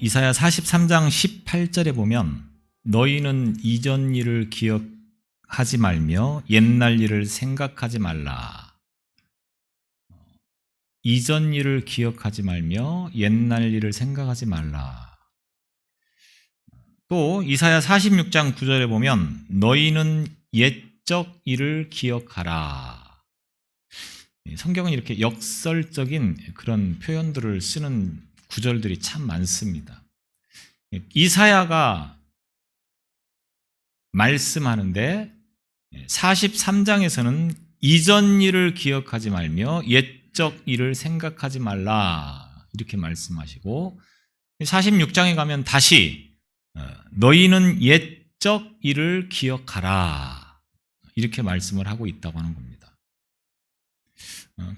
이사야 43장 18절에 보면 너희는 이전 일을 기억하지 말며 옛날 일을 생각하지 말라. 이전 일을 기억하지 말며 옛날 일을 생각하지 말라. 또 이사야 46장 9절에 보면 너희는 옛적 일을 기억하라. 성경은 이렇게 역설적인 그런 표현들을 쓰는 구절들이 참 많습니다. 이사야가 말씀하는데 43장에서는 이전 일을 기억하지 말며 옛적 일을 생각하지 말라 이렇게 말씀하시고 46장에 가면 다시 너희는 옛적 일을 기억하라 이렇게 말씀을 하고 있다고 하는 겁니다.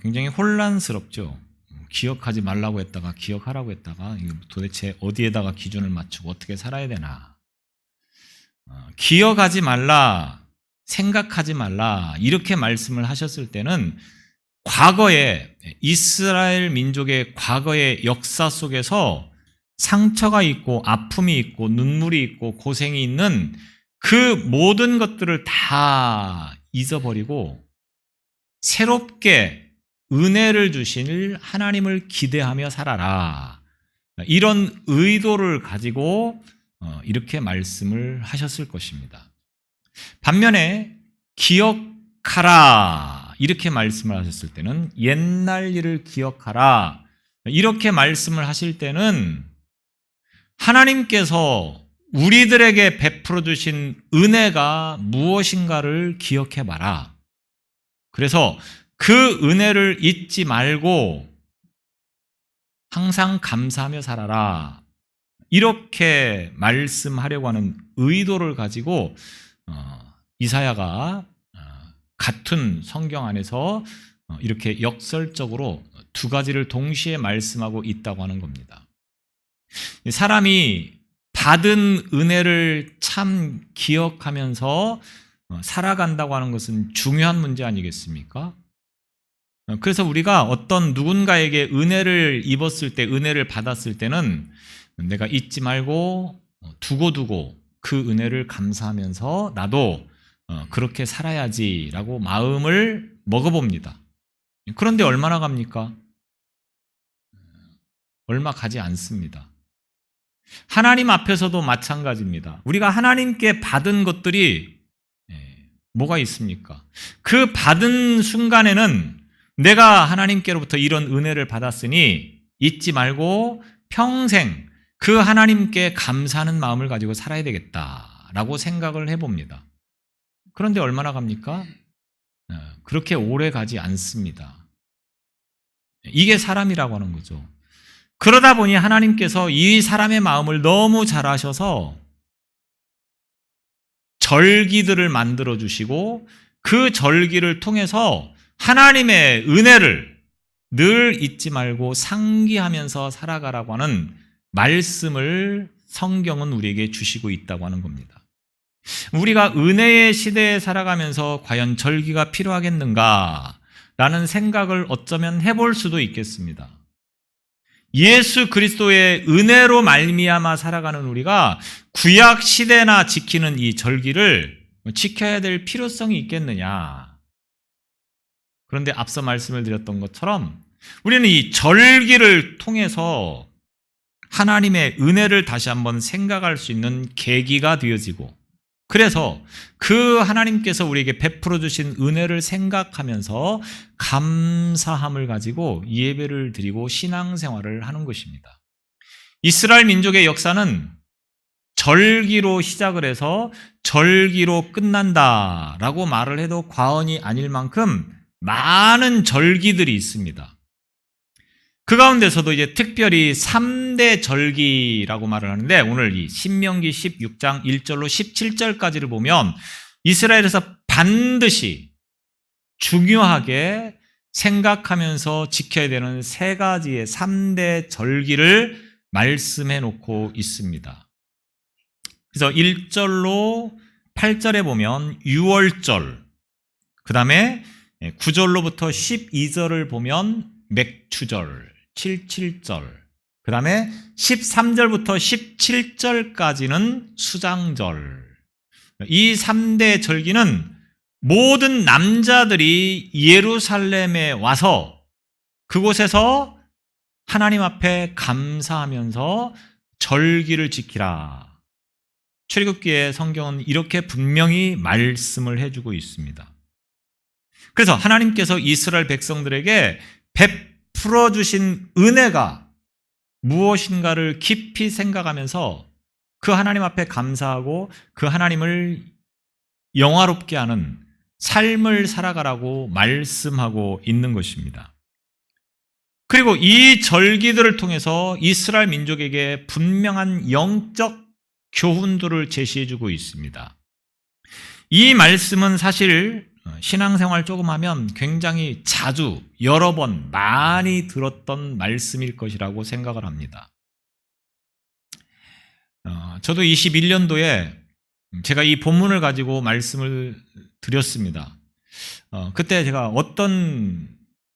굉장히 혼란스럽죠. 기억하지 말라고 했다가 기억하라고 했다가 도대체 어디에다가 기준을 맞추고 어떻게 살아야 되나. 기억하지 말라, 생각하지 말라 이렇게 말씀을 하셨을 때는 과거에 이스라엘 민족의 과거의 역사 속에서 상처가 있고 아픔이 있고 눈물이 있고 고생이 있는 그 모든 것들을 다 잊어버리고 새롭게 은혜를 주실 하나님을 기대하며 살아라. 이런 의도를 가지고 이렇게 말씀을 하셨을 것입니다. 반면에 기억하라 이렇게 말씀을 하셨을 때는 옛날 일을 기억하라 이렇게 말씀을 하실 때는 하나님께서 우리들에게 베풀어 주신 은혜가 무엇인가를 기억해봐라. 그래서 그 은혜를 잊지 말고 항상 감사하며 살아라. 이렇게 말씀하려고 하는 의도를 가지고 이사야가 같은 성경 안에서 이렇게 역설적으로 두 가지를 동시에 말씀하고 있다고 하는 겁니다. 사람이 받은 은혜를 참 기억하면서 살아간다고 하는 것은 중요한 문제 아니겠습니까? 그래서 우리가 어떤 누군가에게 은혜를 입었을 때, 은혜를 받았을 때는 내가 잊지 말고 두고두고 그 은혜를 감사하면서 나도 그렇게 살아야지라고 마음을 먹어봅니다. 그런데 얼마나 갑니까? 얼마 가지 않습니다. 하나님 앞에서도 마찬가지입니다. 우리가 하나님께 받은 것들이 뭐가 있습니까? 그 받은 순간에는 내가 하나님께로부터 이런 은혜를 받았으니 잊지 말고 평생 그 하나님께 감사하는 마음을 가지고 살아야 되겠다라고 생각을 해봅니다. 그런데 얼마나 갑니까? 그렇게 오래 가지 않습니다. 이게 사람이라고 하는 거죠. 그러다 보니 하나님께서 이 사람의 마음을 너무 잘 아셔서 절기들을 만들어 주시고 그 절기를 통해서 하나님의 은혜를 늘 잊지 말고 상기하면서 살아가라고 하는 말씀을 성경은 우리에게 주시고 있다고 하는 겁니다. 우리가 은혜의 시대에 살아가면서 과연 절기가 필요하겠는가? 라는 생각을 어쩌면 해볼 수도 있겠습니다. 예수 그리스도의 은혜로 말미암아 살아가는 우리가 구약 시대나 지키는 이 절기를 지켜야 될 필요성이 있겠느냐? 그런데 앞서 말씀을 드렸던 것처럼 우리는 이 절기를 통해서 하나님의 은혜를 다시 한번 생각할 수 있는 계기가 되어지고 그래서 그 하나님께서 우리에게 베풀어 주신 은혜를 생각하면서 감사함을 가지고 예배를 드리고 신앙생활을 하는 것입니다. 이스라엘 민족의 역사는 절기로 시작을 해서 절기로 끝난다라고 말을 해도 과언이 아닐 만큼 많은 절기들이 있습니다. 그 가운데서도 이제 특별히 3대 절기라고 말을 하는데 오늘 이 신명기 16장 1절로 17절까지를 보면 이스라엘에서 반드시 중요하게 생각하면서 지켜야 되는 세 가지의 3대 절기를 말씀해 놓고 있습니다. 그래서 1절로 8절에 보면 유월절, 그 다음에 9절로부터 12절을 보면 맥추절, 77절, 그 다음에 13절부터 17절까지는 수장절. 이 3대 절기는 모든 남자들이 예루살렘에 와서 그곳에서 하나님 앞에 감사하면서 절기를 지키라. 출애굽기의 성경은 이렇게 분명히 말씀을 해주고 있습니다. 그래서 하나님께서 이스라엘 백성들에게 베풀어 주신 은혜가 무엇인가를 깊이 생각하면서 그 하나님 앞에 감사하고 그 하나님을 영화롭게 하는 삶을 살아가라고 말씀하고 있는 것입니다. 그리고 이 절기들을 통해서 이스라엘 민족에게 분명한 영적 교훈들을 제시해주고 있습니다. 이 말씀은 사실 신앙생활 조금 하면 굉장히 자주 여러 번 많이 들었던 말씀일 것이라고 생각을 합니다. 저도 21년도에 제가 이 본문을 가지고 말씀을 드렸습니다. 그때 제가 어떤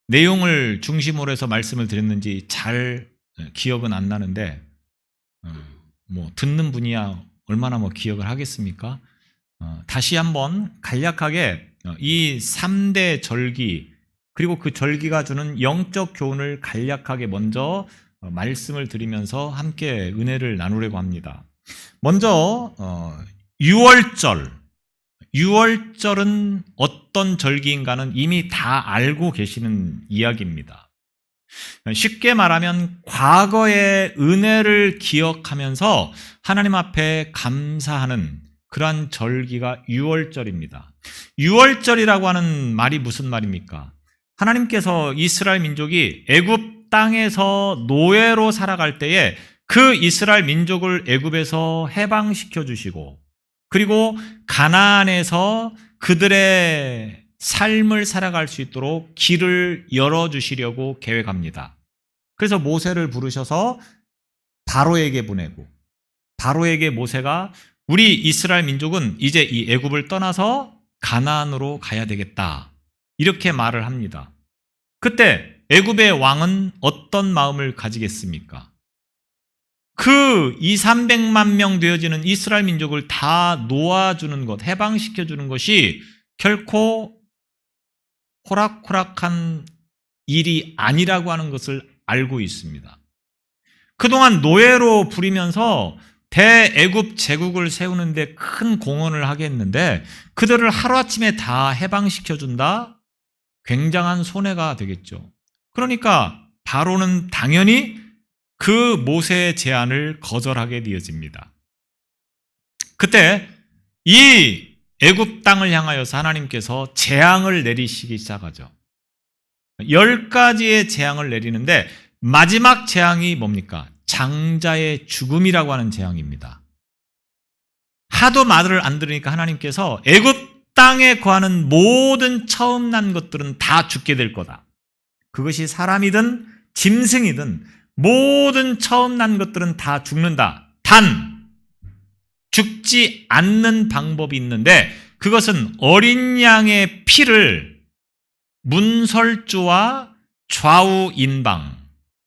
내용을 중심으로 해서 말씀을 드렸는지 잘 기억은 안 나는데 듣는 분이야 얼마나 기억을 하겠습니까? 다시 한번 간략하게 이 3대 절기 그리고 그 절기가 주는 영적 교훈을 간략하게 먼저 말씀을 드리면서 함께 은혜를 나누려고 합니다. 먼저 6월절. 6월절은 어떤 절기인가는 이미 다 알고 계시는 이야기입니다. 쉽게 말하면 과거의 은혜를 기억하면서 하나님 앞에 감사하는 그러한 절기가 6월절입니다. 6월절이라고 하는 말이 무슨 말입니까? 하나님께서 이스라엘 민족이 애굽 땅에서 노예로 살아갈 때에 그 이스라엘 민족을 애굽에서 해방시켜 주시고 그리고 가나안에서 그들의 삶을 살아갈 수 있도록 길을 열어주시려고 계획합니다. 그래서 모세를 부르셔서 바로에게 보내고 바로에게 모세가 우리 이스라엘 민족은 이제 이 애굽을 떠나서 가나안으로 가야 되겠다. 이렇게 말을 합니다. 그때 애굽의 왕은 어떤 마음을 가지겠습니까? 그 200~300만 명 되어지는 이스라엘 민족을 다 놓아주는 것, 해방시켜주는 것이 결코 호락호락한 일이 아니라고 하는 것을 알고 있습니다. 그동안 노예로 부리면서 대애굽 제국을 세우는데 큰 공헌을 하게 했는데 그들을 하루아침에 다 해방시켜준다? 굉장한 손해가 되겠죠. 그러니까 바로는 당연히 그 모세의 제안을 거절하게 되어집니다. 그때 이 애굽 땅을 향하여서 하나님께서 재앙을 내리시기 시작하죠. 10가지의 재앙을 내리는데 마지막 재앙이 뭡니까? 장자의 죽음이라고 하는 재앙입니다. 하도 말을 안 들으니까 하나님께서 애굽 땅에 거하는 모든 처음 난 것들은 다 죽게 될 거다. 그것이 사람이든 짐승이든 모든 처음 난 것들은 다 죽는다. 단 죽지 않는 방법이 있는데 그것은 어린 양의 피를 문설주와 좌우 인방,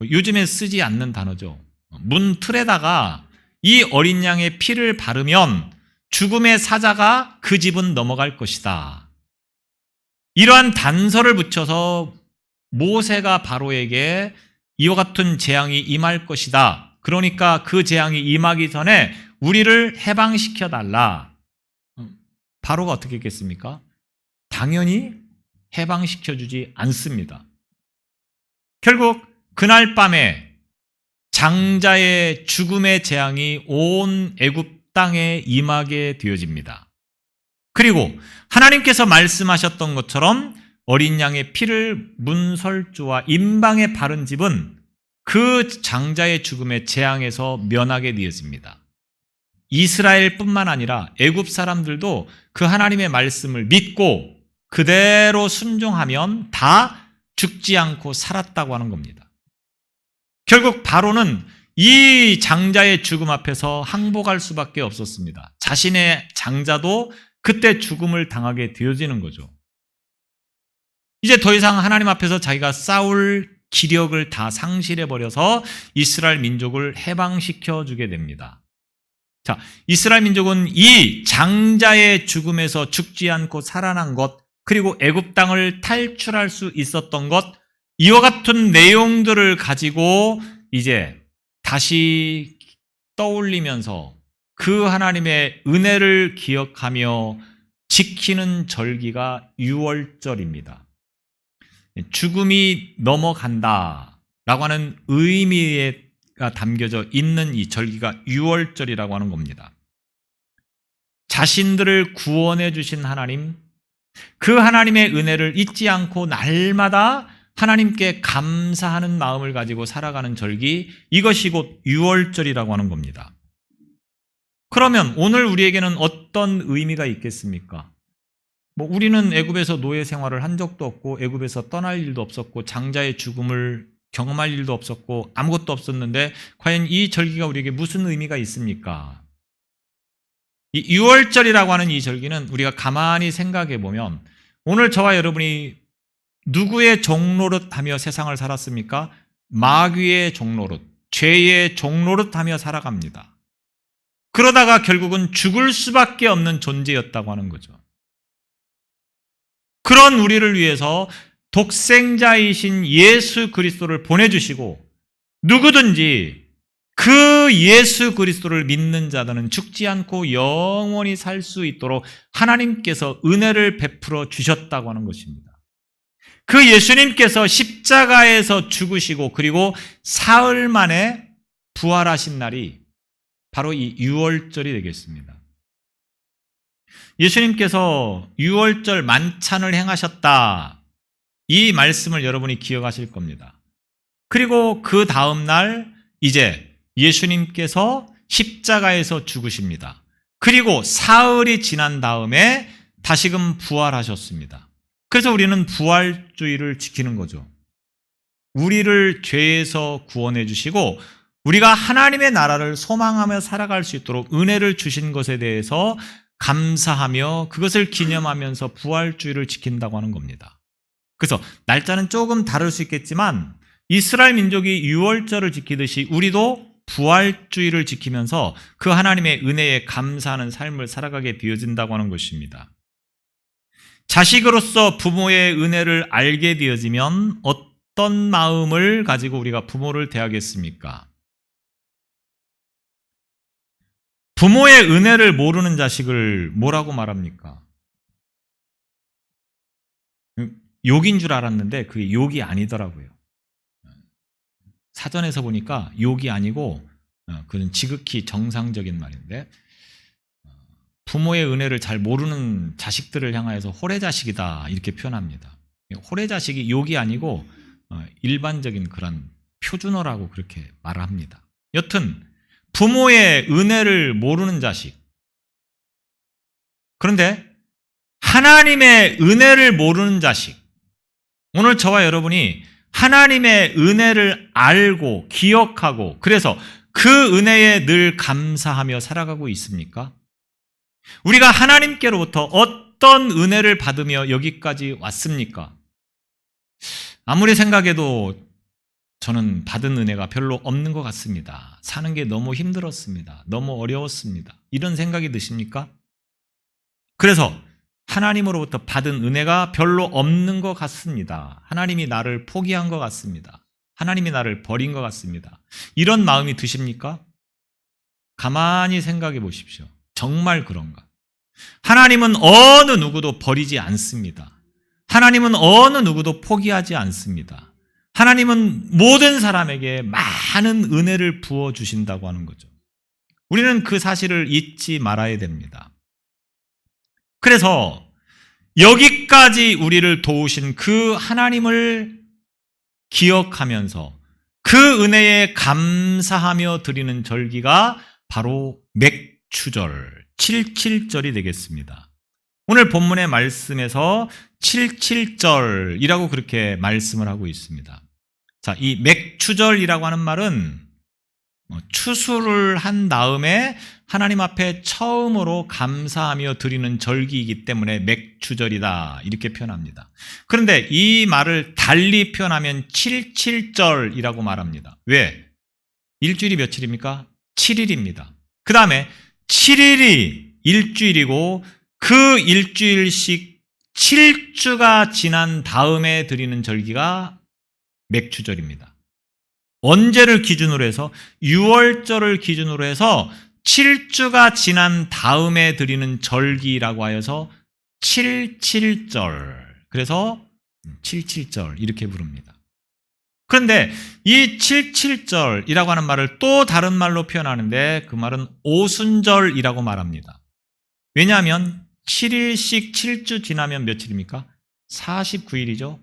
요즘에 쓰지 않는 단어죠. 문 틀에다가 이 어린 양의 피를 바르면 죽음의 사자가 그 집은 넘어갈 것이다. 이러한 단서를 붙여서 모세가 바로에게 이와 같은 재앙이 임할 것이다. 그러니까 그 재앙이 임하기 전에 우리를 해방시켜달라. 바로가 어떻게 했겠습니까? 당연히 해방시켜주지 않습니다. 결국 그날 밤에 장자의 죽음의 재앙이 온 애굽 땅에 임하게 되어집니다. 그리고 하나님께서 말씀하셨던 것처럼 어린 양의 피를 문설주와 임방에 바른 집은 그 장자의 죽음의 재앙에서 면하게 되어집니다. 이스라엘뿐만 아니라 애굽 사람들도 그 하나님의 말씀을 믿고 그대로 순종하면 다 죽지 않고 살았다고 하는 겁니다. 결국 바로는 이 장자의 죽음 앞에서 항복할 수밖에 없었습니다. 자신의 장자도 그때 죽음을 당하게 되어지는 거죠. 이제 더 이상 하나님 앞에서 자기가 싸울 기력을 다 상실해버려서 이스라엘 민족을 해방시켜 주게 됩니다. 자, 이스라엘 민족은 이 장자의 죽음에서 죽지 않고 살아난 것, 그리고 애굽 땅을 탈출할 수 있었던 것, 이와 같은 내용들을 가지고 이제 다시 떠올리면서 그 하나님의 은혜를 기억하며 지키는 절기가 유월절입니다. 죽음이 넘어간다 라고 하는 의미가 담겨져 있는 이 절기가 유월절이라고 하는 겁니다. 자신들을 구원해 주신 하나님, 그 하나님의 은혜를 잊지 않고 날마다 하나님께 감사하는 마음을 가지고 살아가는 절기, 이것이 곧 유월절이라고 하는 겁니다. 그러면 오늘 우리에게는 어떤 의미가 있겠습니까? 우리는 애굽에서 노예 생활을 한 적도 없고 애굽에서 떠날 일도 없었고 장자의 죽음을 경험할 일도 없었고 아무것도 없었는데 과연 이 절기가 우리에게 무슨 의미가 있습니까? 이 유월절이라고 하는 이 절기는 우리가 가만히 생각해 보면 오늘 저와 여러분이 누구의 종노릇하며 세상을 살았습니까? 마귀의 종노릇, 죄의 종노릇하며 살아갑니다. 그러다가 결국은 죽을 수밖에 없는 존재였다고 하는 거죠. 그런 우리를 위해서 독생자이신 예수 그리스도를 보내주시고 누구든지 그 예수 그리스도를 믿는 자들은 죽지 않고 영원히 살 수 있도록 하나님께서 은혜를 베풀어 주셨다고 하는 것입니다. 그 예수님께서 십자가에서 죽으시고 그리고 사흘 만에 부활하신 날이 바로 이 유월절이 되겠습니다. 예수님께서 유월절 만찬을 행하셨다. 이 말씀을 여러분이 기억하실 겁니다. 그리고 그 다음 날 이제 예수님께서 십자가에서 죽으십니다. 그리고 사흘이 지난 다음에 다시금 부활하셨습니다. 그래서 우리는 부활주의를 지키는 거죠. 우리를 죄에서 구원해 주시고 우리가 하나님의 나라를 소망하며 살아갈 수 있도록 은혜를 주신 것에 대해서 감사하며 그것을 기념하면서 부활주의를 지킨다고 하는 겁니다. 그래서 날짜는 조금 다를 수 있겠지만 이스라엘 민족이 유월절을 지키듯이 우리도 부활주의를 지키면서 그 하나님의 은혜에 감사하는 삶을 살아가게 되어진다고 하는 것입니다. 자식으로서 부모의 은혜를 알게 되어지면 어떤 마음을 가지고 우리가 부모를 대하겠습니까? 부모의 은혜를 모르는 자식을 뭐라고 말합니까? 욕인 줄 알았는데 그게 욕이 아니더라고요. 사전에서 보니까 욕이 아니고 그건 지극히 정상적인 말인데 부모의 은혜를 잘 모르는 자식들을 향하여서 호래자식이다 이렇게 표현합니다. 호래자식이 욕이 아니고 일반적인 그런 표준어라고 그렇게 말을 합니다. 여튼 부모의 은혜를 모르는 자식. 그런데 하나님의 은혜를 모르는 자식. 오늘 저와 여러분이 하나님의 은혜를 알고 기억하고 그래서 그 은혜에 늘 감사하며 살아가고 있습니까? 우리가 하나님께로부터 어떤 은혜를 받으며 여기까지 왔습니까? 아무리 생각해도 저는 받은 은혜가 별로 없는 것 같습니다. 사는 게 너무 힘들었습니다. 너무 어려웠습니다. 이런 생각이 드십니까? 그래서 하나님으로부터 받은 은혜가 별로 없는 것 같습니다. 하나님이 나를 포기한 것 같습니다. 하나님이 나를 버린 것 같습니다. 이런 마음이 드십니까? 가만히 생각해 보십시오. 정말 그런가? 하나님은 어느 누구도 버리지 않습니다. 하나님은 어느 누구도 포기하지 않습니다. 하나님은 모든 사람에게 많은 은혜를 부어주신다고 하는 거죠. 우리는 그 사실을 잊지 말아야 됩니다. 그래서 여기까지 우리를 도우신 그 하나님을 기억하면서 그 은혜에 감사하며 드리는 절기가 바로 맥추절, 77절이 되겠습니다. 오늘 본문의 말씀에서 77절이라고 그렇게 말씀을 하고 있습니다. 자, 이 맥추절이라고 하는 말은 추수를 한 다음에 하나님 앞에 처음으로 감사하며 드리는 절기이기 때문에 맥추절이다 이렇게 표현합니다. 그런데 이 말을 달리 표현하면 77절이라고 말합니다. 왜? 일주일이 며칠입니까? 7일입니다. 그 다음에 7일이 일주일이고 그 일주일씩 7주가 지난 다음에 드리는 절기가 맥추절입니다. 언제를 기준으로 해서 6월절을 기준으로 해서 7주가 지난 다음에 드리는 절기라고 하여서 77절. 그래서 77절 이렇게 부릅니다. 그런데 이 77절이라고 하는 말을 또 다른 말로 표현하는데 그 말은 오순절이라고 말합니다. 왜냐하면 7일씩 7주 지나면 며칠입니까? 49일이죠.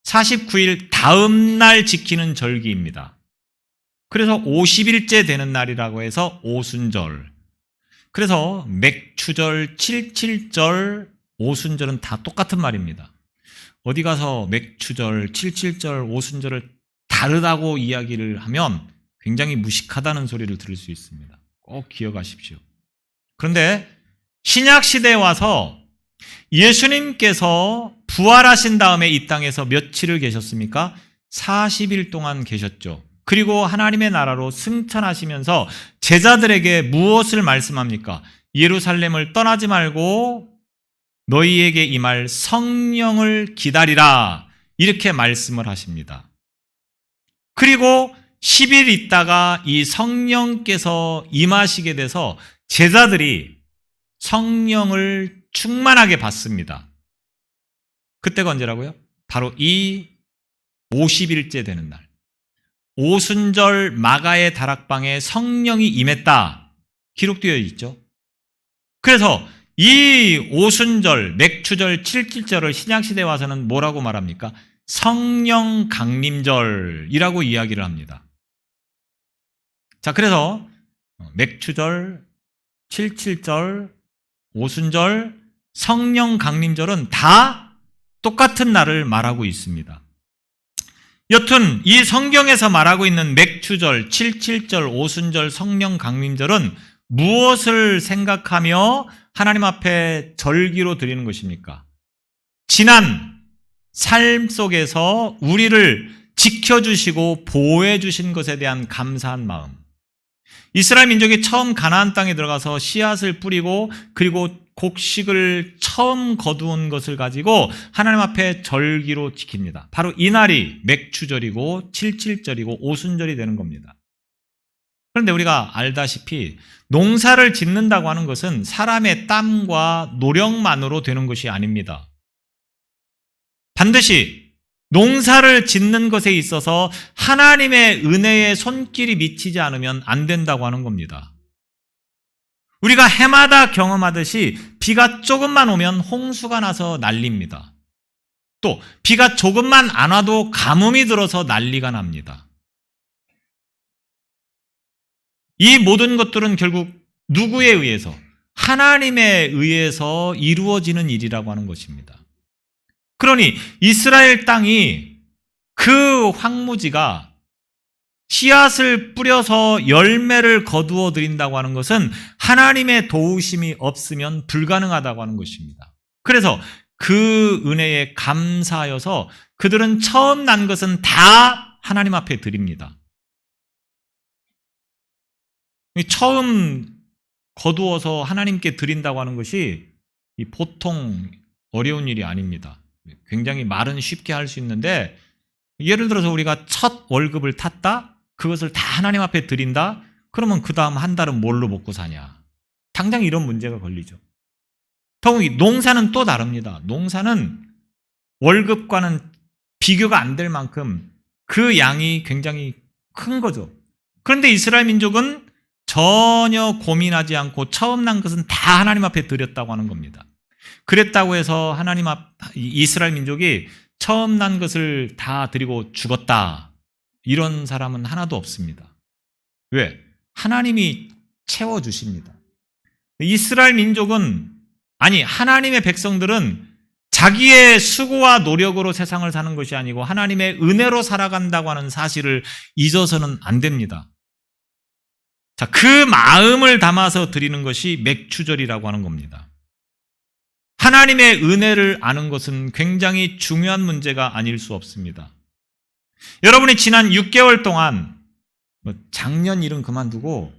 49일 다음 날 지키는 절기입니다. 그래서 50일째 되는 날이라고 해서 오순절. 그래서 맥추절, 77절, 오순절은 다 똑같은 말입니다. 어디 가서 맥추절, 77절, 오순절을 다르다고 이야기를 하면 굉장히 무식하다는 소리를 들을 수 있습니다. 꼭 기억하십시오. 그런데 신약 시대에 와서 예수님께서 부활하신 다음에 이 땅에서 며칠을 계셨습니까? 40일 동안 계셨죠. 그리고 하나님의 나라로 승천하시면서 제자들에게 무엇을 말씀합니까? 예루살렘을 떠나지 말고 너희에게 임할 성령을 기다리라 이렇게 말씀을 하십니다. 그리고 10일 있다가 이 성령께서 임하시게 돼서 제자들이 성령을 충만하게 받습니다. 그때가 언제라고요? 바로 이 50일째 되는 날. 오순절 마가의 다락방에 성령이 임했다. 기록되어 있죠. 그래서 이 오순절, 맥추절, 칠칠절을 신약시대에 와서는 뭐라고 말합니까? 성령 강림절이라고 이야기를 합니다. 자, 그래서 맥추절, 칠칠절, 오순절, 성령 강림절은 다 똑같은 날을 말하고 있습니다. 여튼 이 성경에서 말하고 있는 맥추절, 칠칠절, 오순절, 성령 강림절은 무엇을 생각하며 하나님 앞에 절기로 드리는 것입니까? 지난 삶 속에서 우리를 지켜주시고 보호해 주신 것에 대한 감사한 마음. 이스라엘 민족이 처음 가나안 땅에 들어가서 씨앗을 뿌리고 그리고 곡식을 처음 거두은 것을 가지고 하나님 앞에 절기로 지킵니다. 바로 이 날이 맥추절이고 칠칠절이고 오순절이 되는 겁니다. 그런데 우리가 알다시피 농사를 짓는다고 하는 것은 사람의 땀과 노력만으로 되는 것이 아닙니다. 반드시 농사를 짓는 것에 있어서 하나님의 은혜의 손길이 미치지 않으면 안 된다고 하는 겁니다. 우리가 해마다 경험하듯이 비가 조금만 오면 홍수가 나서 난립니다. 또 비가 조금만 안 와도 가뭄이 들어서 난리가 납니다. 이 모든 것들은 결국 누구에 의해서? 하나님에 의해서 이루어지는 일이라고 하는 것입니다. 그러니 이스라엘 땅이 그 황무지가 씨앗을 뿌려서 열매를 거두어 드린다고 하는 것은 하나님의 도우심이 없으면 불가능하다고 하는 것입니다. 그래서 그 은혜에 감사하여서 그들은 처음 난 것은 다 하나님 앞에 드립니다. 처음 거두어서 하나님께 드린다고 하는 것이 보통 어려운 일이 아닙니다. 굉장히 말은 쉽게 할 수 있는데 예를 들어서 우리가 첫 월급을 탔다? 그것을 다 하나님 앞에 드린다? 그러면 그 다음 한 달은 뭘로 먹고 사냐? 당장 이런 문제가 걸리죠. 더욱이 농사는 또 다릅니다. 농사는 월급과는 비교가 안 될 만큼 그 양이 굉장히 큰 거죠. 그런데 이스라엘 민족은 전혀 고민하지 않고 처음 난 것은 다 하나님 앞에 드렸다고 하는 겁니다. 그랬다고 해서 이스라엘 민족이 처음 난 것을 다 드리고 죽었다. 이런 사람은 하나도 없습니다. 왜? 하나님이 채워주십니다. 이스라엘 민족은, 하나님의 백성들은 자기의 수고와 노력으로 세상을 사는 것이 아니고 하나님의 은혜로 살아간다고 하는 사실을 잊어서는 안 됩니다. 자, 그 마음을 담아서 드리는 것이 맥추절이라고 하는 겁니다. 하나님의 은혜를 아는 것은 굉장히 중요한 문제가 아닐 수 없습니다. 여러분이 지난 6개월 동안 작년 일은 그만두고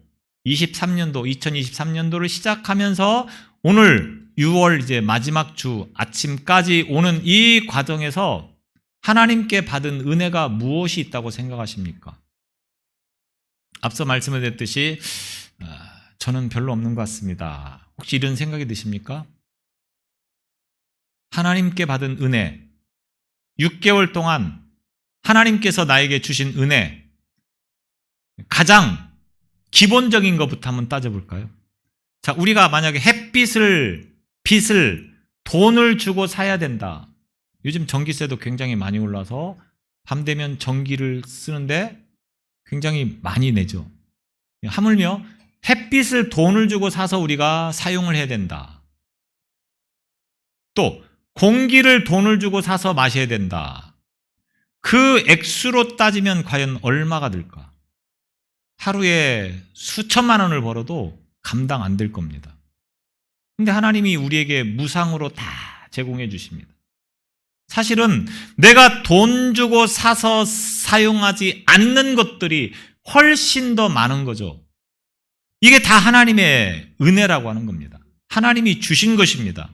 2023년도를 시작하면서 오늘 6월 이제 마지막 주 아침까지 오는 이 과정에서 하나님께 받은 은혜가 무엇이 있다고 생각하십니까? 앞서 말씀을 드렸듯이 저는 별로 없는 것 같습니다. 혹시 이런 생각이 드십니까? 하나님께 받은 은혜, 6개월 동안 하나님께서 나에게 주신 은혜, 가장 기본적인 것부터 한번 따져볼까요? 자, 우리가 만약에 빛을 돈을 주고 사야 된다. 요즘 전기세도 굉장히 많이 올라서 밤 되면 전기를 쓰는데 굉장히 많이 내죠. 하물며 햇빛을 돈을 주고 사서 우리가 사용을 해야 된다. 또 공기를 돈을 주고 사서 마셔야 된다. 그 액수로 따지면 과연 얼마가 들까? 하루에 수천만 원을 벌어도 감당 안 될 겁니다. 근데 하나님이 우리에게 무상으로 다 제공해 주십니다. 사실은 내가 돈 주고 사서 사용하지 않는 것들이 훨씬 더 많은 거죠. 이게 다 하나님의 은혜라고 하는 겁니다. 하나님이 주신 것입니다.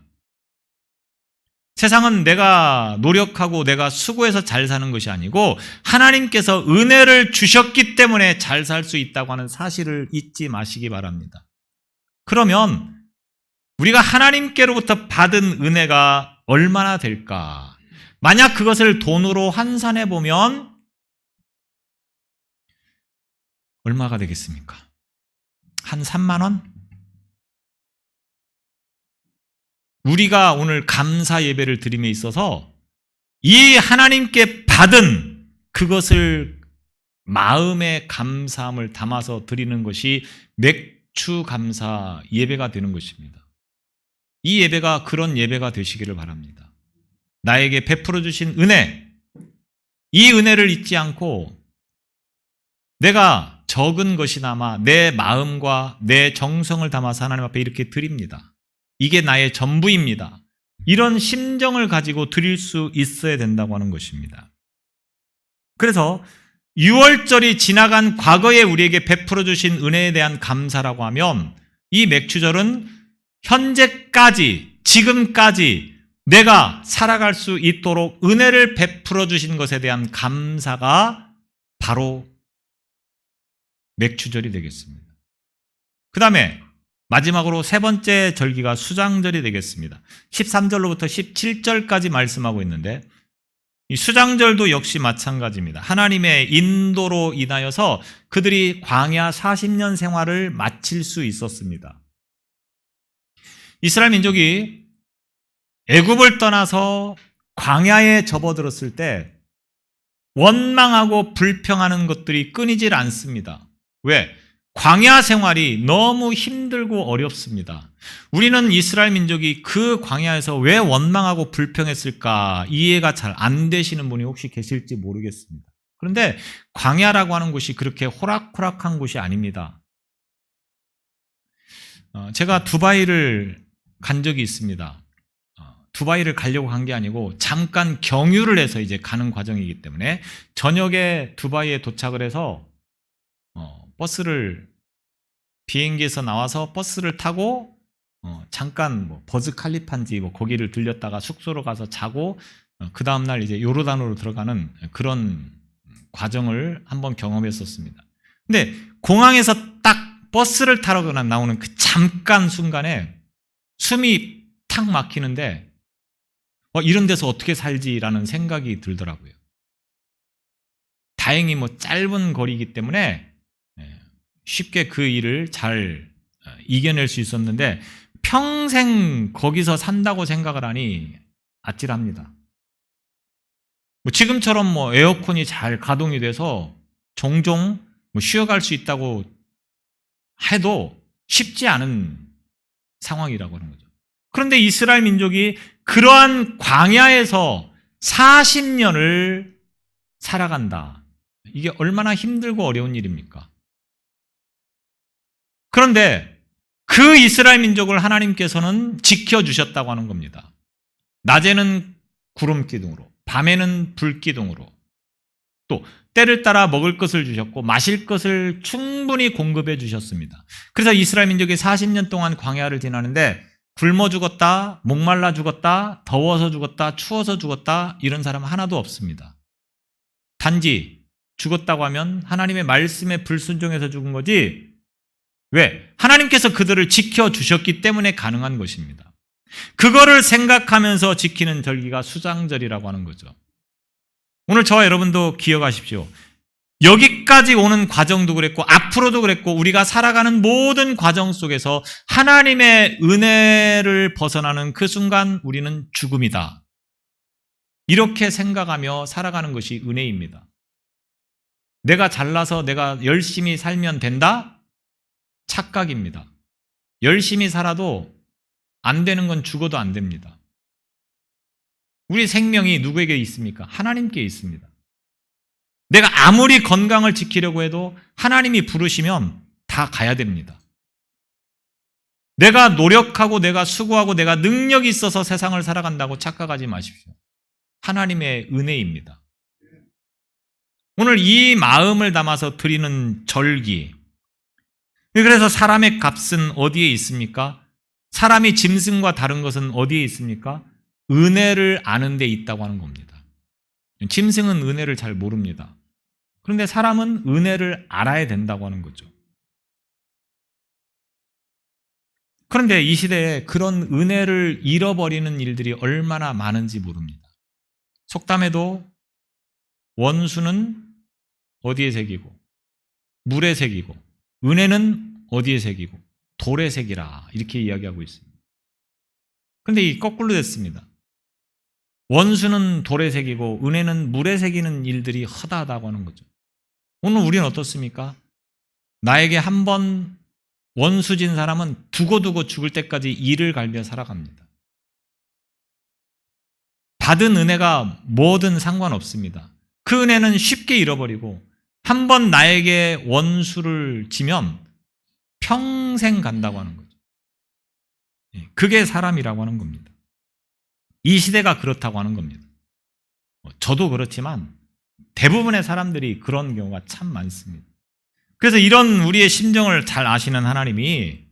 세상은 내가 노력하고 내가 수고해서 잘 사는 것이 아니고 하나님께서 은혜를 주셨기 때문에 잘 살 수 있다고 하는 사실을 잊지 마시기 바랍니다. 그러면 우리가 하나님께로부터 받은 은혜가 얼마나 될까? 만약 그것을 돈으로 환산해 보면 얼마가 되겠습니까? 한 3만 원? 우리가 오늘 감사 예배를 드림에 있어서 이 하나님께 받은 그것을 마음의 감사함을 담아서 드리는 것이 맥주 감사 예배가 되는 것입니다. 이 예배가 그런 예배가 되시기를 바랍니다. 나에게 베풀어 주신 은혜, 이 은혜를 잊지 않고 내가 적은 것이나마 내 마음과 내 정성을 담아서 하나님 앞에 이렇게 드립니다. 이게 나의 전부입니다. 이런 심정을 가지고 드릴 수 있어야 된다고 하는 것입니다. 그래서 6월절이 지나간 과거에 우리에게 베풀어 주신 은혜에 대한 감사라고 하면 이 맥주절은 현재까지, 지금까지 내가 살아갈 수 있도록 은혜를 베풀어 주신 것에 대한 감사가 바로 맥주절이 되겠습니다. 그 다음에 마지막으로 세 번째 절기가 수장절이 되겠습니다. 13절로부터 17절까지 말씀하고 있는데 이 수장절도 역시 마찬가지입니다. 하나님의 인도로 인하여서 그들이 광야 40년 생활을 마칠 수 있었습니다. 이스라엘 민족이 애굽을 떠나서 광야에 접어들었을 때 원망하고 불평하는 것들이 끊이질 않습니다. 왜? 광야 생활이 너무 힘들고 어렵습니다. 우리는 이스라엘 민족이 그 광야에서 왜 원망하고 불평했을까 이해가 잘 안 되시는 분이 혹시 계실지 모르겠습니다. 그런데 광야라고 하는 곳이 그렇게 호락호락한 곳이 아닙니다. 제가 두바이를 간 적이 있습니다. 두바이를 가려고 간 게 아니고 잠깐 경유를 해서 이제 가는 과정이기 때문에 저녁에 두바이에 도착을 해서 버스를 비행기에서 나와서 버스를 타고 잠깐 뭐 버즈 칼리파인지 뭐 거기를 들렸다가 숙소로 가서 자고 그 다음 날 이제 요르단으로 들어가는 그런 과정을 한번 경험했었습니다. 근데 공항에서 딱 버스를 타러 나오는 그 잠깐 순간에 숨이 탁 막히는데 이런 데서 어떻게 살지라는 생각이 들더라고요. 다행히 뭐 짧은 거리이기 때문에 쉽게 그 일을 잘 이겨낼 수 있었는데 평생 거기서 산다고 생각을 하니 아찔합니다. 뭐 지금처럼 뭐 에어컨이 잘 가동이 돼서 종종 뭐 쉬어갈 수 있다고 해도 쉽지 않은 상황이라고 하는 거죠. 그런데 이스라엘 민족이 그러한 광야에서 40년을 살아간다. 이게 얼마나 힘들고 어려운 일입니까? 그런데 그 이스라엘 민족을 하나님께서는 지켜주셨다고 하는 겁니다. 낮에는 구름 기둥으로, 밤에는 불 기둥으로, 또 때를 따라 먹을 것을 주셨고 마실 것을 충분히 공급해 주셨습니다. 그래서 이스라엘 민족이 40년 동안 광야를 지나는데 굶어 죽었다, 목말라 죽었다, 더워서 죽었다, 추워서 죽었다 이런 사람 하나도 없습니다. 단지 죽었다고 하면 하나님의 말씀에 불순종해서 죽은 거지, 왜? 하나님께서 그들을 지켜주셨기 때문에 가능한 것입니다. 그거를 생각하면서 지키는 절기가 수장절이라고 하는 거죠. 오늘 저와 여러분도 기억하십시오. 여기까지 오는 과정도 그랬고 앞으로도 그랬고 우리가 살아가는 모든 과정 속에서 하나님의 은혜를 벗어나는 그 순간 우리는 죽음이다. 이렇게 생각하며 살아가는 것이 은혜입니다. 내가 잘나서 내가 열심히 살면 된다? 착각입니다. 열심히 살아도 안 되는 건 죽어도 안 됩니다. 우리 생명이 누구에게 있습니까? 하나님께 있습니다. 내가 아무리 건강을 지키려고 해도 하나님이 부르시면 다 가야 됩니다. 내가 노력하고 내가 수고하고 내가 능력이 있어서 세상을 살아간다고 착각하지 마십시오. 하나님의 은혜입니다. 오늘 이 마음을 담아서 드리는 절기. 그래서 사람의 값은 어디에 있습니까? 사람이 짐승과 다른 것은 어디에 있습니까? 은혜를 아는 데 있다고 하는 겁니다. 짐승은 은혜를 잘 모릅니다. 그런데 사람은 은혜를 알아야 된다고 하는 거죠. 그런데 이 시대에 그런 은혜를 잃어버리는 일들이 얼마나 많은지 모릅니다. 속담에도 원수는 어디에 새기고 물에 새기고 은혜는 어디에 새기고 돌에 새기라 이렇게 이야기하고 있습니다. 그런데 이 거꾸로 됐습니다. 원수는 돌에 새기고 은혜는 물에 새기는 일들이 허다하다고 하는 거죠. 오늘 우리는 어떻습니까? 나에게 한 번 원수진 사람은 두고두고 죽을 때까지 이를 갈며 살아갑니다. 받은 은혜가 뭐든 상관없습니다. 그 은혜는 쉽게 잃어버리고 한 번 나에게 원수를 지면 평생 간다고 하는 거죠. 그게 사람이라고 하는 겁니다. 이 시대가 그렇다고 하는 겁니다. 저도 그렇지만 대부분의 사람들이 그런 경우가 참 많습니다. 그래서 이런 우리의 심정을 잘 아시는 하나님이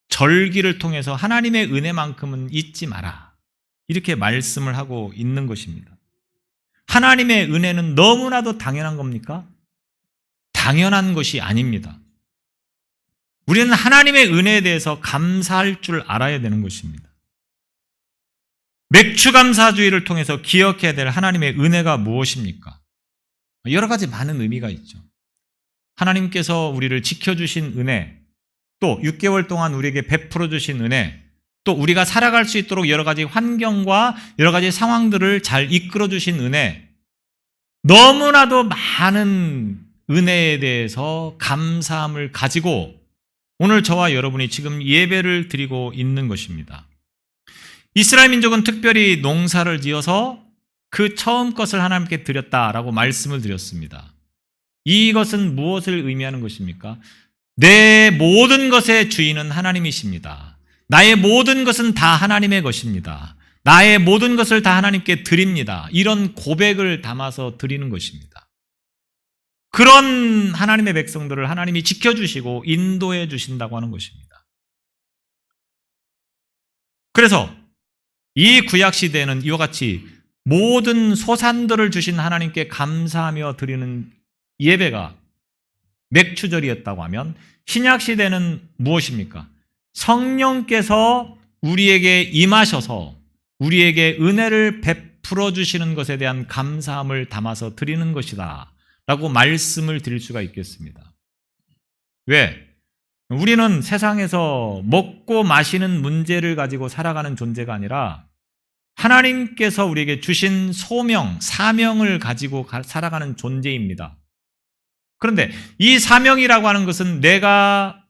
절기를 통해서 하나님의 은혜만큼은 잊지 마라 이렇게 말씀을 하고 있는 것입니다. 하나님의 은혜는 너무나도 당연한 겁니까? 당연한 것이 아닙니다. 우리는 하나님의 은혜에 대해서 감사할 줄 알아야 되는 것입니다. 맥추감사주의를 통해서 기억해야 될 하나님의 은혜가 무엇입니까? 여러 가지 많은 의미가 있죠. 하나님께서 우리를 지켜주신 은혜, 또 6개월 동안 우리에게 베풀어 주신 은혜, 또 우리가 살아갈 수 있도록 여러 가지 환경과 여러 가지 상황들을 잘 이끌어 주신 은혜, 너무나도 많은 은혜에 대해서 감사함을 가지고 오늘 저와 여러분이 지금 예배를 드리고 있는 것입니다. 이스라엘 민족은 특별히 농사를 지어서 그 처음 것을 하나님께 드렸다라고 말씀을 드렸습니다. 이것은 무엇을 의미하는 것입니까? 내 모든 것의 주인은 하나님이십니다. 나의 모든 것은 다 하나님의 것입니다. 나의 모든 것을 다 하나님께 드립니다. 이런 고백을 담아서 드리는 것입니다. 그런 하나님의 백성들을 하나님이 지켜주시고 인도해 주신다고 하는 것입니다. 그래서 이 구약시대에는 이와 같이 모든 소산들을 주신 하나님께 감사하며 드리는 예배가 맥추절이었다고 하면 신약시대는 무엇입니까? 성령께서 우리에게 임하셔서 우리에게 은혜를 베풀어 주시는 것에 대한 감사함을 담아서 드리는 것이다 라고 말씀을 드릴 수가 있겠습니다. 왜? 우리는 세상에서 먹고 마시는 문제를 가지고 살아가는 존재가 아니라 하나님께서 우리에게 주신 소명, 사명을 가지고 살아가는 존재입니다. 그런데 이 사명이라고 하는 것은 내가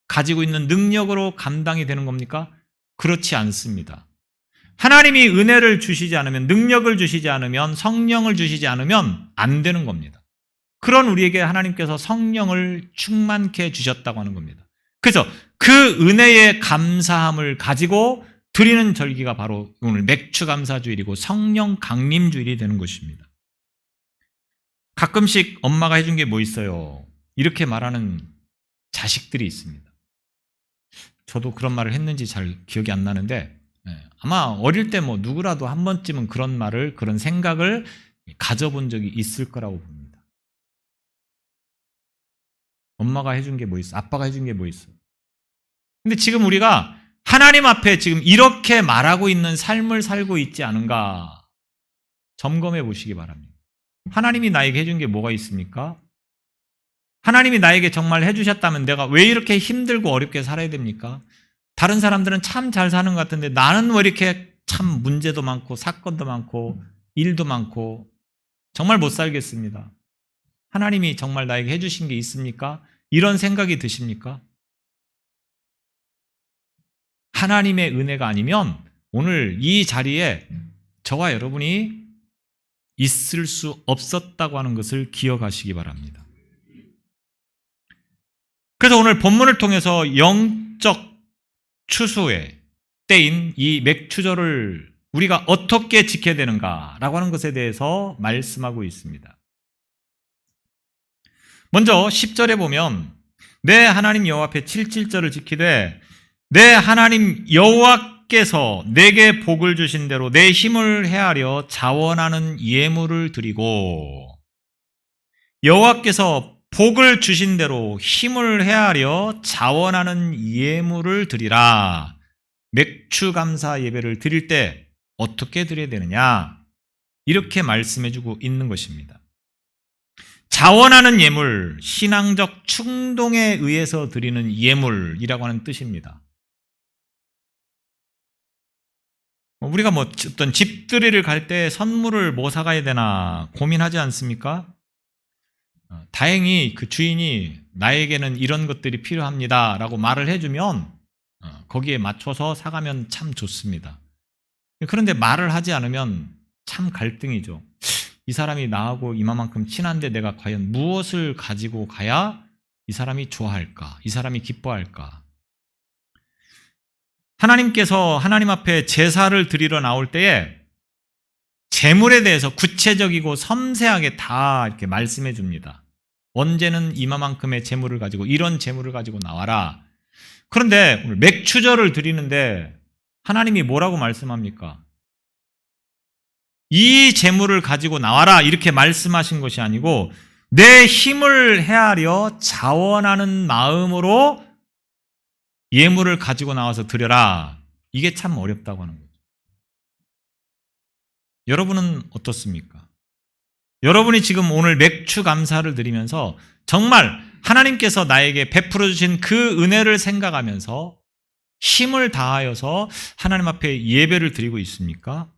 가지고 있는 능력으로 감당이 되는 겁니까? 그렇지 않습니다. 하나님이 은혜를 주시지 않으면, 능력을 주시지 않으면, 성령을 주시지 않으면 안 되는 겁니다. 그런 우리에게 하나님께서 성령을 충만케 주셨다고 하는 겁니다. 그래서 그 은혜의 감사함을 가지고 드리는 절기가 바로 오늘 맥추감사주일이고 성령 강림주일이 되는 것입니다. 가끔씩 엄마가 해준 게 뭐 있어요? 이렇게 말하는 자식들이 있습니다. 저도 그런 말을 했는지 잘 기억이 안 나는데 아마 어릴 때 뭐 누구라도 한 번쯤은 그런 말을, 그런 생각을 가져본 적이 있을 거라고 봅니다. 엄마가 해준 게 뭐 있어? 아빠가 해준 게 뭐 있어? 근데 지금 우리가 하나님 앞에 지금 이렇게 말하고 있는 삶을 살고 있지 않은가 점검해 보시기 바랍니다. 하나님이 나에게 해준 게 뭐가 있습니까? 하나님이 나에게 정말 해주셨다면 내가 왜 이렇게 힘들고 어렵게 살아야 됩니까? 다른 사람들은 참 잘 사는 것 같은데 나는 왜 이렇게 참 문제도 많고 사건도 많고 일도 많고 정말 못 살겠습니다. 하나님이 정말 나에게 해주신 게 있습니까? 이런 생각이 드십니까? 하나님의 은혜가 아니면 오늘 이 자리에 저와 여러분이 있을 수 없었다고 하는 것을 기억하시기 바랍니다. 그래서 오늘 본문을 통해서 영적 추수의 때인 이 맥추절을 우리가 어떻게 지켜야 되는가라고 하는 것에 대해서 말씀하고 있습니다. 먼저 10절에 보면 내 하나님 여호와 앞에 7절을 지키되 내 하나님 여호와께서 내게 복을 주신 대로 내 힘을 헤아려 자원하는 예물을 드리고 여호와께서 복을 주신 대로 힘을 헤아려 자원하는 예물을 드리라. 맥추감사 예배를 드릴 때 어떻게 드려야 되느냐? 이렇게 말씀해주고 있는 것입니다. 자원하는 예물, 신앙적 충동에 의해서 드리는 예물이라고 하는 뜻입니다. 우리가 뭐 어떤 집들이를 갈 때 선물을 뭐 사가야 되나 고민하지 않습니까? 다행히 그 주인이 나에게는 이런 것들이 필요합니다 라고 말을 해주면 거기에 맞춰서 사가면 참 좋습니다. 그런데 말을 하지 않으면 참 갈등이죠. 이 사람이 나하고 이만큼 친한데 내가 과연 무엇을 가지고 가야 이 사람이 좋아할까? 이 사람이 기뻐할까? 하나님께서 하나님 앞에 제사를 드리러 나올 때에 제물에 대해서 구체적이고 섬세하게 다 이렇게 말씀해 줍니다. 언제는 이만큼의 제물을 가지고 이런 제물을 가지고 나와라. 그런데 오늘 맥추절을 드리는데 하나님이 뭐라고 말씀합니까? 이 제물을 가지고 나와라 이렇게 말씀하신 것이 아니고 내 힘을 헤아려 자원하는 마음으로 예물을 가지고 나와서 드려라. 이게 참 어렵다고 하는 거죠. 여러분은 어떻습니까? 여러분이 지금 오늘 맥추 감사를 드리면서 정말 하나님께서 나에게 베풀어 주신 그 은혜를 생각하면서 힘을 다하여서 하나님 앞에 예배를 드리고 있습니까?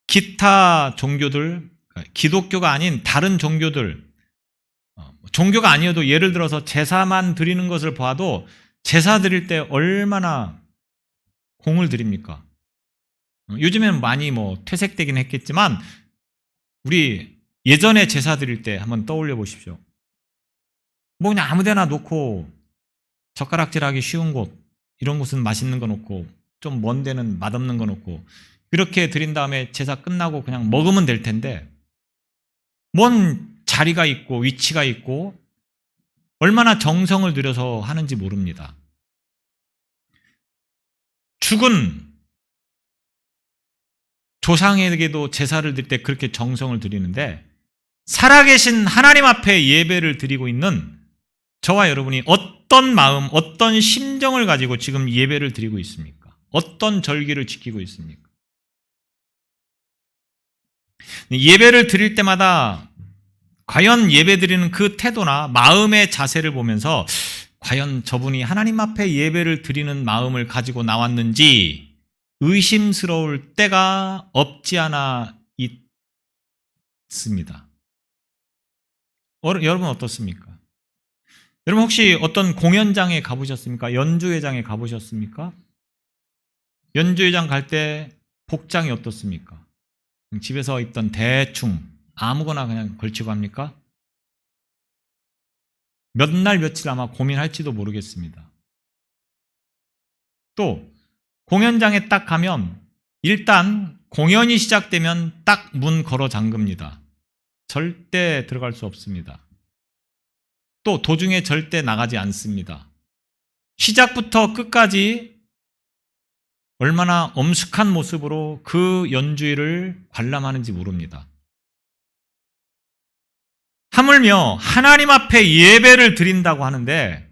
기타 종교들, 기독교가 아닌 다른 종교들, 종교가 아니어도 예를 들어서 제사만 드리는 것을 봐도 제사 드릴 때 얼마나 공을 드립니까? 요즘에는 많이 퇴색되긴 했겠지만 우리 예전에 제사 드릴 때 한번 떠올려 보십시오. 그냥 아무 데나 놓고 젓가락질하기 쉬운 곳, 이런 곳은 맛있는 거 놓고 좀 먼 데는 맛없는 거 놓고 이렇게 드린 다음에 제사 끝나고 그냥 먹으면 될 텐데 뭔 자리가 있고 위치가 있고 얼마나 정성을 들여서 하는지 모릅니다. 죽은 조상에게도 제사를 드릴 때 그렇게 정성을 드리는데 살아계신 하나님 앞에 예배를 드리고 있는 저와 여러분이 어떤 마음, 어떤 심정을 가지고 지금 예배를 드리고 있습니까? 어떤 절기를 지키고 있습니까? 예배를 드릴 때마다 과연 예배 드리는 그 태도나 마음의 자세를 보면서 과연 저분이 하나님 앞에 예배를 드리는 마음을 가지고 나왔는지 의심스러울 때가 없지 않아 있습니다. 여러분 어떻습니까? 여러분 혹시 어떤 공연장에 가보셨습니까? 연주회장에 가보셨습니까? 연주회장 갈 때 복장이 어떻습니까? 집에서 입던 대충 아무거나 그냥 걸치고 합니까? 몇 날 며칠 아마 고민할지도 모르겠습니다. 또 공연장에 딱 가면 일단 공연이 시작되면 딱 문 걸어 잠급니다. 절대 들어갈 수 없습니다. 또 도중에 절대 나가지 않습니다. 시작부터 끝까지 얼마나 엄숙한 모습으로 그 연주회를 관람하는지 모릅니다. 하물며 하나님 앞에 예배를 드린다고 하는데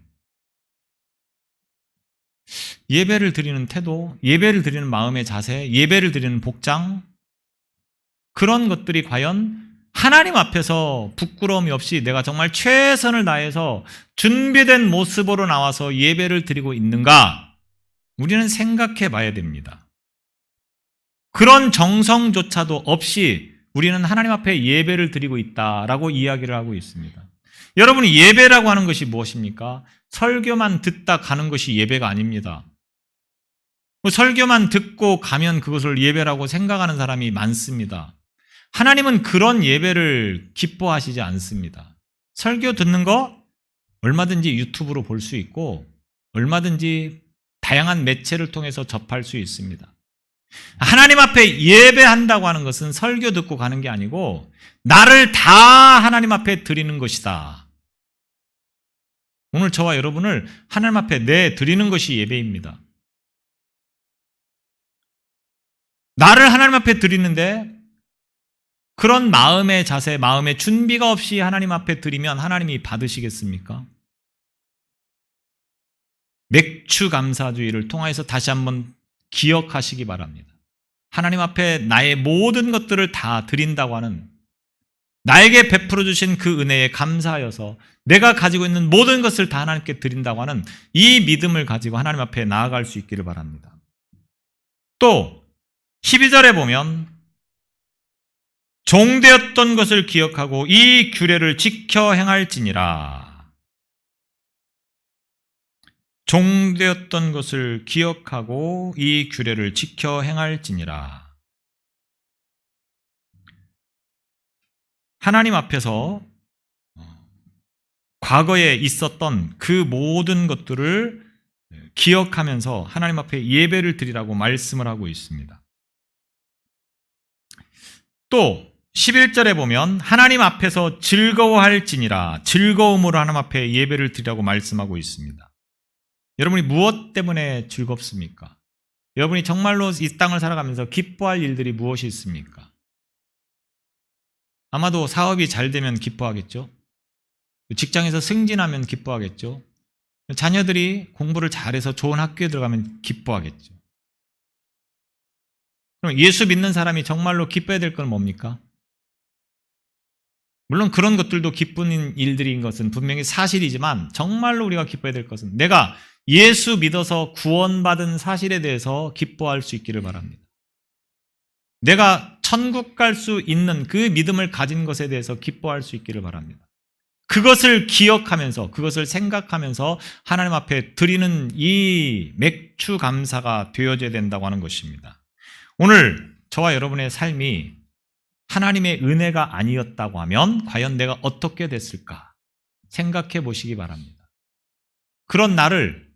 예배를 드리는 태도, 예배를 드리는 마음의 자세, 예배를 드리는 복장, 그런 것들이 과연 하나님 앞에서 부끄러움이 없이 내가 정말 최선을 다해서 준비된 모습으로 나와서 예배를 드리고 있는가? 우리는 생각해 봐야 됩니다. 그런 정성조차도 없이 우리는 하나님 앞에 예배를 드리고 있다라고 이야기를 하고 있습니다. 여러분이 예배라고 하는 것이 무엇입니까? 설교만 듣다 가는 것이 예배가 아닙니다. 설교만 듣고 가면 그것을 예배라고 생각하는 사람이 많습니다. 하나님은 그런 예배를 기뻐하시지 않습니다. 설교 듣는 거 얼마든지 유튜브로 볼 수 있고 얼마든지 다양한 매체를 통해서 접할 수 있습니다. 하나님 앞에 예배한다고 하는 것은 설교 듣고 가는 게 아니고 나를 다 하나님 앞에 드리는 것이다. 오늘 저와 여러분을 하나님 앞에 내드리는 것이 예배입니다. 나를 하나님 앞에 드리는데 그런 마음의 자세, 마음의 준비가 없이 하나님 앞에 드리면 하나님이 받으시겠습니까? 맥주 감사주의를 통해서 다시 한번 기억하시기 바랍니다. 하나님 앞에 나의 모든 것들을 다 드린다고 하는, 나에게 베풀어 주신 그 은혜에 감사하여서 내가 가지고 있는 모든 것을 다 하나님께 드린다고 하는 이 믿음을 가지고 하나님 앞에 나아갈 수 있기를 바랍니다. 또 12절에 보면 종되었던 것을 기억하고 이 규례를 지켜 행할지니라. 종되었던 것을 기억하고 이 규례를 지켜 행할지니라. 하나님 앞에서 과거에 있었던 그 모든 것들을 기억하면서 하나님 앞에 예배를 드리라고 말씀을 하고 있습니다. 또 11절에 보면 하나님 앞에서 즐거워할지니라, 즐거움으로 하나님 앞에 예배를 드리라고 말씀하고 있습니다. 여러분이 무엇 때문에 즐겁습니까? 여러분이 정말로 이 땅을 살아가면서 기뻐할 일들이 무엇이 있습니까? 아마도 사업이 잘 되면 기뻐하겠죠? 직장에서 승진하면 기뻐하겠죠? 자녀들이 공부를 잘해서 좋은 학교에 들어가면 기뻐하겠죠? 그럼 예수 믿는 사람이 정말로 기뻐해야 될 건 뭡니까? 물론 그런 것들도 기쁜 일들인 것은 분명히 사실이지만 정말로 우리가 기뻐해야 될 것은 내가 예수 믿어서 구원받은 사실에 대해서 기뻐할 수 있기를 바랍니다. 내가 천국 갈 수 있는 그 믿음을 가진 것에 대해서 기뻐할 수 있기를 바랍니다. 그것을 기억하면서, 그것을 생각하면서 하나님 앞에 드리는 이 맥주 감사가 되어져야 된다고 하는 것입니다. 오늘 저와 여러분의 삶이 하나님의 은혜가 아니었다고 하면 과연 내가 어떻게 됐을까 생각해 보시기 바랍니다. 그런 나를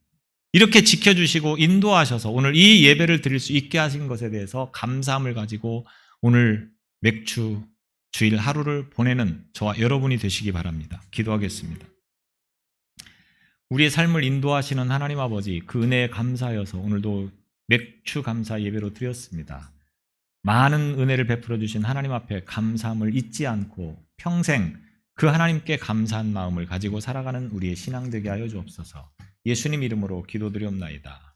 이렇게 지켜주시고 인도하셔서 오늘 이 예배를 드릴 수 있게 하신 것에 대해서 감사함을 가지고 오늘 맥주 주일 하루를 보내는 저와 여러분이 되시기 바랍니다. 기도하겠습니다. 우리의 삶을 인도하시는 하나님 아버지, 그 은혜에 감사하여서 오늘도 맥주 감사 예배로 드렸습니다. 많은 은혜를 베풀어 주신 하나님 앞에 감사함을 잊지 않고 평생 그 하나님께 감사한 마음을 가지고 살아가는 우리의 신앙 되게 하여 주옵소서. 예수님 이름으로 기도드리옵나이다.